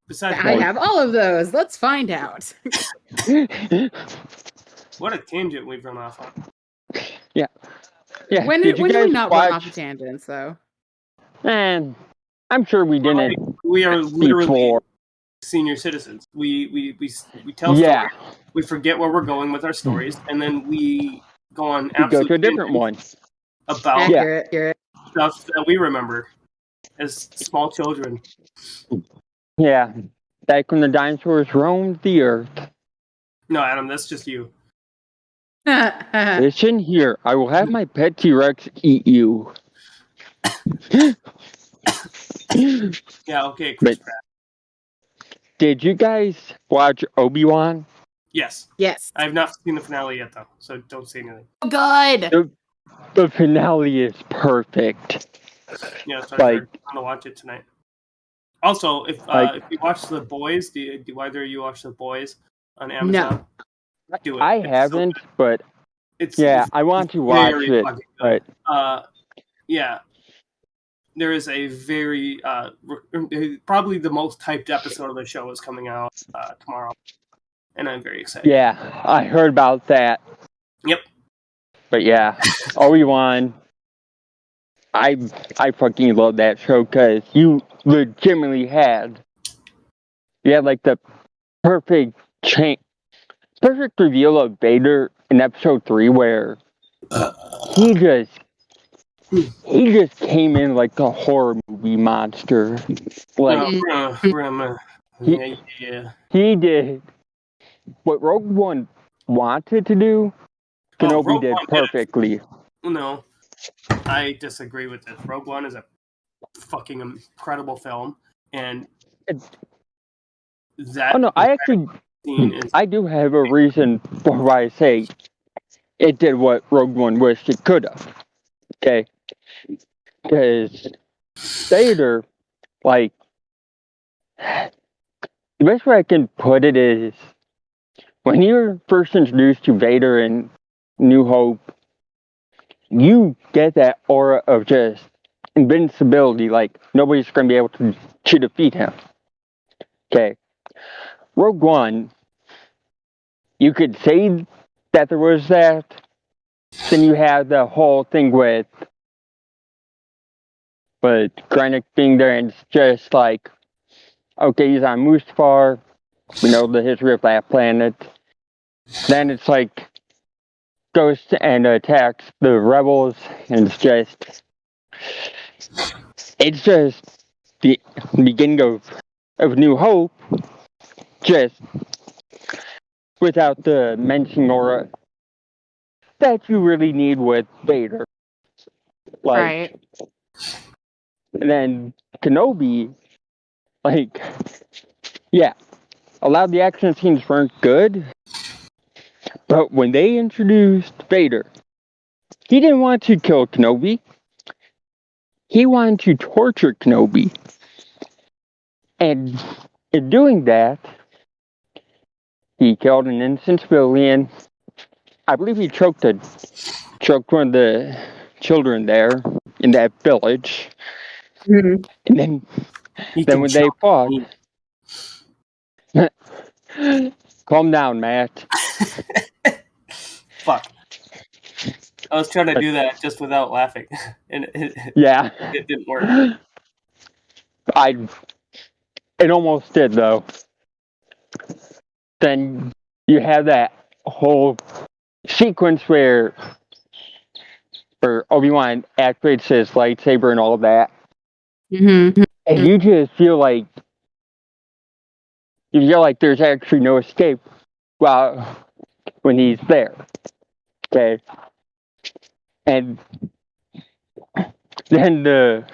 A: Besides, I have all of those. Let's find out.
C: What a tangent we've run off on.
B: Yeah.
A: When did we not run off of tangents, though?
B: Man, I'm sure we didn't.
C: We are literally senior citizens. We tell stories. We forget where we're going with our stories, and then we go on.
B: We go to a different one
C: about
A: accurate
C: stuff that we remember as small children.
B: Yeah, back when the dinosaurs roamed the earth.
C: No, Adam, that's just you.
B: Listen here, I will have my pet T-Rex eat you.
C: Yeah, okay, Chris Pratt.
B: Did you guys watch Obi-Wan?
C: Yes. I have not seen the finale yet, though, so don't say anything.
A: Oh, good.
B: The finale is perfect.
C: Yeah, so I'm going to watch it tonight. Also, if you watch The Boys, do either of you watch The Boys on Amazon?
B: No.
C: Do it.
B: I haven't, but I want to watch it. But
C: yeah, there is a very probably the most typed episode of the show is coming out tomorrow, and I'm very excited.
B: Yeah, I heard about that.
C: Yep.
B: But yeah, Obi-Wan, I fucking love that show because you legitimately had like the perfect reveal of Vader in episode 3 where he just came in like a horror movie monster. Like he did what Rogue One wanted to do. Kenobi did perfectly.
C: No, I disagree with this. Rogue One is a fucking incredible film, and that.
B: Oh no, I do have a reason for why I say it did what Rogue One wished it could have. Okay, because Vader, like, the best way I can put it is when you're first introduced to Vader in New Hope, you get that aura of just invincibility, like nobody's going to be able to defeat him. Okay. Rogue One, you could say that there was that. Then you have the whole thing with Krennic being there, and it's just like, okay, he's on Mustafar. We know the history of that planet. Then it's like, goes and attacks the rebels, and it's just the beginning of New Hope, just without the mention aura that you really need with Vader.
A: Right.
B: And then Kenobi, like, yeah, a lot of the action scenes weren't good, but when they introduced Vader, he didn't want to kill Kenobi. He wanted to torture Kenobi. And in doing that, he killed an innocent civilian. I believe he choked one of the children there in that village.
A: Mm-hmm.
B: And then when they fought... Calm down, Matt.
C: Fuck. I was trying to do that just without laughing. And it didn't work.
B: It almost did, though. Then you have that whole sequence where Obi-Wan activates his lightsaber and all of that.
A: Mm-hmm.
B: And you just feel like there's actually no escape. Well, when he's there. Okay. And then the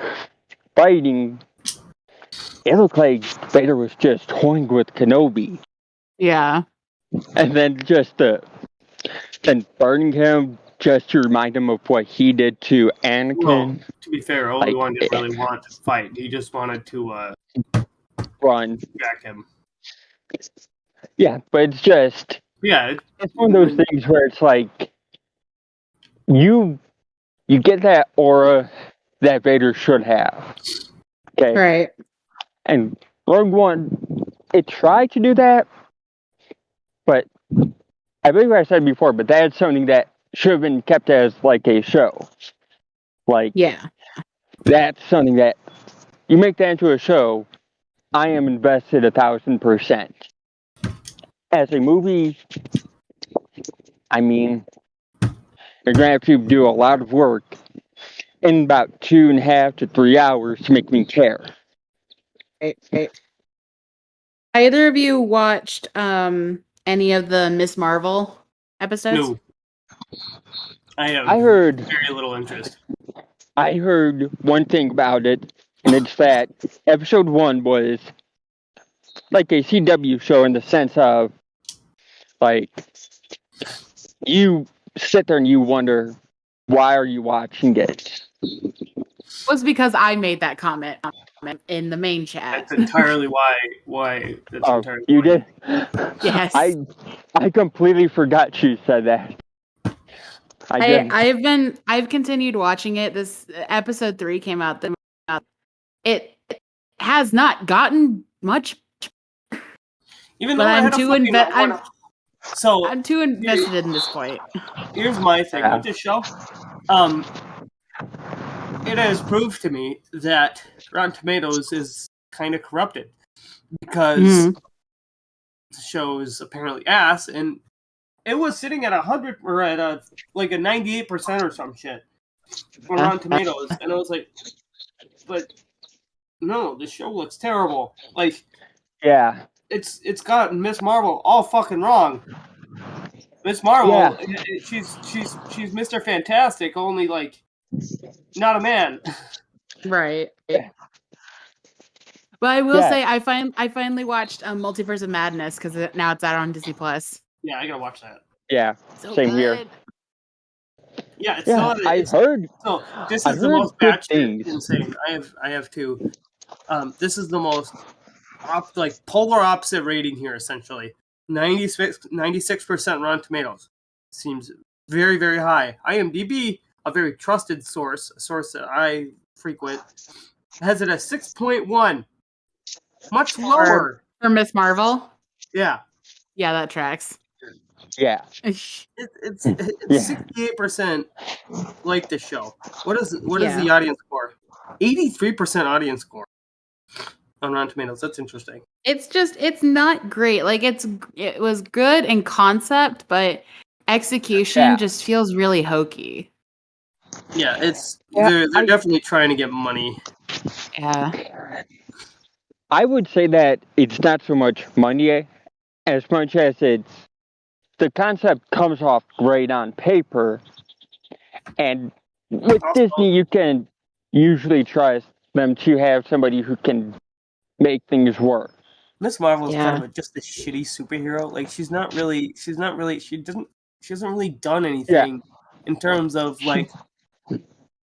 B: fighting, it looked like Vader was just toying with Kenobi.
A: Yeah.
B: And then then burning him just to remind him of what he did to Anakin.
C: Well, to be fair, Obi-Wan didn't really want to fight. He just wanted to
B: run.
C: Back him.
B: Yeah, but it's just...
C: Yeah.
B: It's one of those things where it's like... You get that aura that Vader should have. Okay?
A: Right.
B: And Rogue One, it tried to do that, but I believe I said before, but that's something that should have been kept as like a show. Like,
A: yeah,
B: that's something that you make that into a show. I am invested 1,000%. As a movie, I mean, you're gonna have to do a lot of work in about 2.5 to 3 hours to make me care.
A: Right. Either of you watched any of the Miss Marvel episodes?
C: No. I
B: heard
C: very little interest.
B: I heard one thing about it, and it's that episode 1 was like a CW show in the sense of, like, you sit there and you wonder, why are you watching it?
A: It was because I made that comment in the main chat.
C: That's entirely why. That's entirely
B: you
C: why.
B: did?
A: Yes.
B: I completely forgot you said that.
A: I've continued watching it. This episode 3 came out. It has not gotten much.
C: Even though
A: I'm too invested in this point.
C: Here's my thing with this show. It has proved to me that Rotten Tomatoes is kind of corrupted because the show is apparently ass, and it was sitting at 100 or at a 98% or some shit on Rotten Tomatoes, and I was like, but no, this show looks terrible. Like,
B: yeah,
C: it's got Miss Marvel all fucking wrong. Miss Marvel, she's Mr. Fantastic, only not a man.
A: Right. But I will say I finally watched Multiverse of Madness because now it's out on Disney Plus.
C: Yeah, I gotta watch that.
B: Yeah,
A: so
B: same
A: good.
B: here.
C: Yeah,
B: I've heard.
C: So this is the most batshit insane. I have two. This is the most polar opposite rating here. Essentially, 96% Rotten Tomatoes seems very, very high. IMDb, a very trusted source, a source that I frequent, has it at 6.1, much lower
A: for Miss Marvel.
C: Yeah,
A: that tracks.
B: Yeah,
C: it's 68% like the show. What is the audience score? 83% audience score on Rotten Tomatoes. That's interesting.
A: It's not great. Like it was good in concept, but execution just feels really hokey.
C: Yeah, they're definitely trying to get money.
A: Yeah.
B: I would say that it's not so much money as much as it's the concept comes off great on paper, and with Disney you can usually trust them to have somebody who can make things work.
C: Miss Marvel is kind of just a shitty superhero. Like she hasn't really done anything in terms of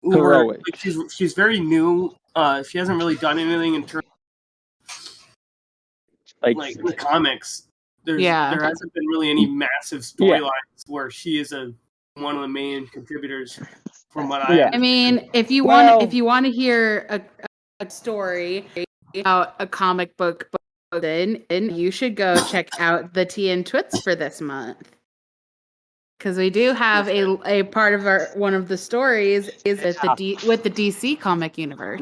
B: heroic.
C: She's very new. She hasn't really done anything in terms in the comics. There hasn't been really any massive storylines where she is one of the main contributors. From what I
A: mean, if you want to hear a story about a comic book, then you should go check out the Tea and Twits for this month. Because we do have a part of one of the stories is with the DC comic universe.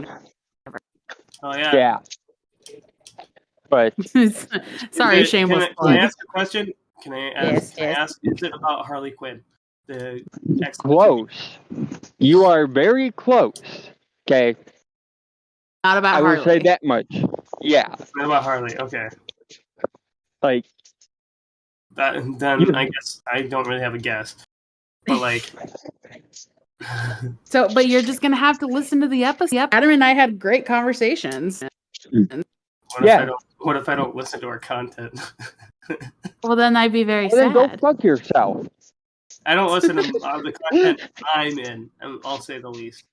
C: Oh yeah.
B: Yeah. But
A: sorry, shameless plug.
C: Can I ask a question? Can I ask? Is it about Harley Quinn? The
B: close. You are very close. Okay.
A: Not about Harley.
B: I will say that much. Yeah.
C: Not about Harley. Okay. Then I guess I don't really have a guess. But like,
A: but you're just gonna have to listen to the episode. Adam and I had great conversations.
C: What if I don't listen to our content?
A: Well, then I'd be very sad.
B: Then go fuck yourself.
C: I don't listen to the content I'm in. I'll say the least.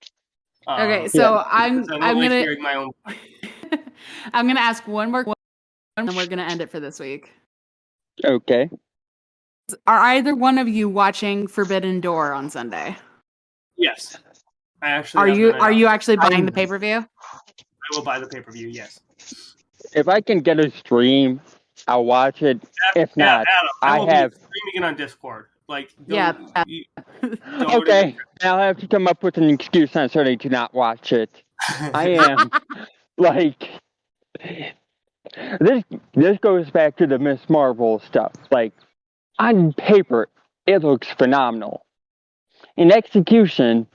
A: Okay, so I'm gonna
C: hearing my own.
A: I'm gonna ask one more question, and we're gonna end it for this week.
B: Okay.
A: Are either one of you watching Forbidden Door on Sunday?
C: Yes, I actually.
A: Are you actually buying the pay-per-view?
C: I will buy the pay-per-view. Yes.
B: If I can get a stream, I'll watch it. If not,
C: Adam,
B: I have
C: streaming it on Discord. Like,
B: okay, I'll have to come up with an excuse on Sunday to not watch it. I am like this goes back to the Miss Marvel stuff. Like on paper, it looks phenomenal. In execution,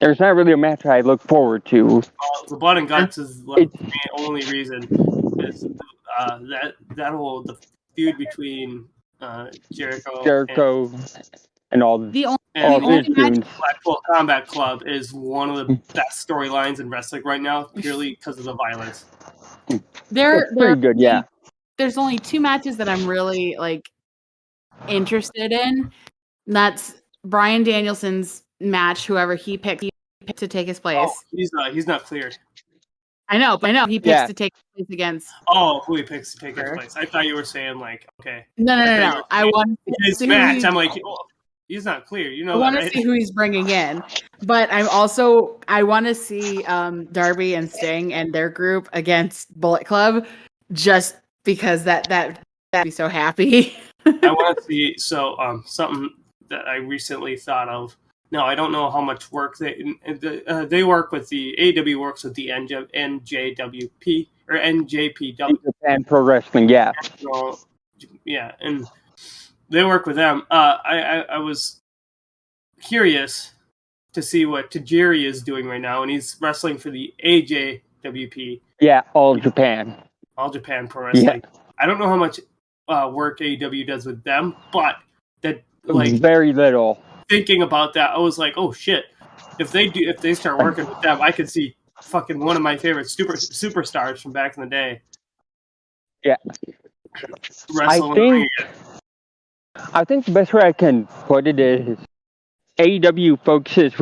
B: there's not really a match I look forward to.
C: The blood and guts is like the only reason is the feud between Jericho
B: and all
A: the
C: only Blackpool Combat Club is one of the best storylines in wrestling right now, purely because of the violence.
A: They're
B: pretty good, yeah.
A: There's only 2 matches that I'm really like interested in. And that's Bryan Danielson's match, whoever he picked to take his place.
C: Oh, he's not cleared.
A: I know he picks to take his place against.
C: Oh, who he picks to take his place? I thought you were saying like, okay.
A: No. I want
C: his match. I'm like, he's not clear. You know, I
A: want to see who he's bringing in, but I want to see Darby and Sting and their group against Bullet Club, just because that be so happy.
C: I want to see something that I recently thought of. No, I don't know how much work they work with the AEW works with the NJWP or NJPW.
B: Japan Pro Wrestling, yeah.
C: So, yeah, and they work with them. I was curious to see what Tajiri is doing right now, and he's wrestling for the AJWP.
B: Yeah, All Japan
C: Pro Wrestling. Yeah. I don't know how much work AEW does with them, but that like
B: very little.
C: Thinking about that, I was like, oh shit! If they start working with them, I could see fucking one of my favorite superstars from back in the day.
B: Yeah, I think the best way I can put it is AEW focuses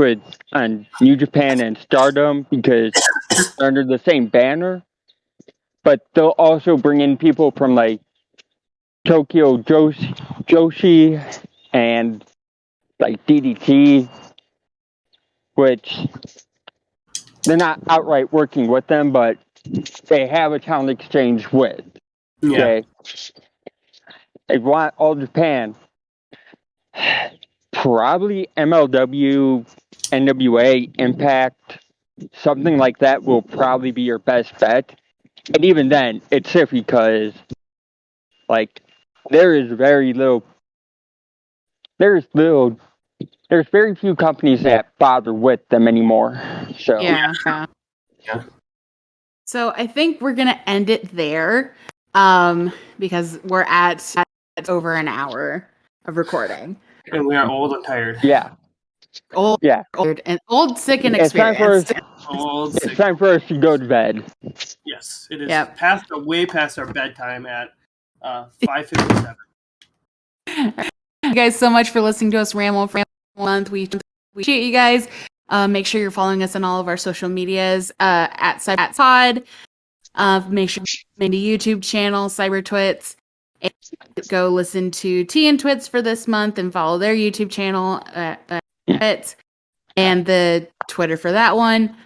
B: on New Japan and Stardom because they're under the same banner, but they'll also bring in people from like Tokyo Joshi and like DDT, which they're not outright working with them, but they have a talent exchange with.
C: Yeah.
B: Okay? They want All Japan. Probably MLW, NWA, Impact, something like that will probably be your best bet. And even then, it's iffy because, like, there's very few companies that bother with them anymore. So
A: yeah. So I think we're gonna end it there, because we're at over an hour of recording,
C: and we are old and tired.
B: Yeah,
A: old, sick, and experienced.
B: It's time for us to go to bed.
C: Yes, it is. Way past our bedtime at 5:57.
A: Thank you guys so much for listening to us ramble for a month. We appreciate you guys. Make sure you're following us on all of our social medias at CyberTwits. Make sure you're the YouTube channel CyberTwits. And go listen to T and Twits for this month and follow their YouTube channel and the Twitter for that one.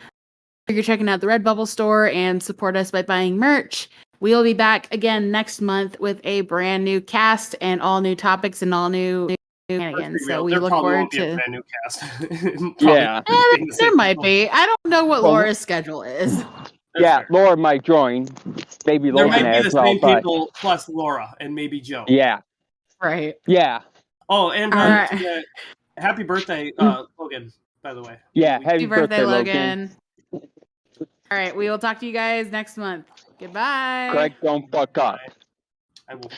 A: You're checking out the Redbubble store and support us by buying merch. We'll be back again next month with a brand new cast and all new topics and all new shenanigans. So we look forward to
C: a brand new cast.
B: Yeah,
A: there might be. I don't know what Laura's schedule is.
B: Yeah, Laura might join. Maybe Logan
C: as well. There might be the same people
B: plus
C: Laura and maybe Joe.
B: Yeah.
A: Right.
B: Yeah.
C: Oh, and happy birthday, Logan, by the way.
B: Yeah, happy birthday, Logan.
A: All right, we will talk to you guys next month. Goodbye.
B: Greg, don't fuck up.
C: I will.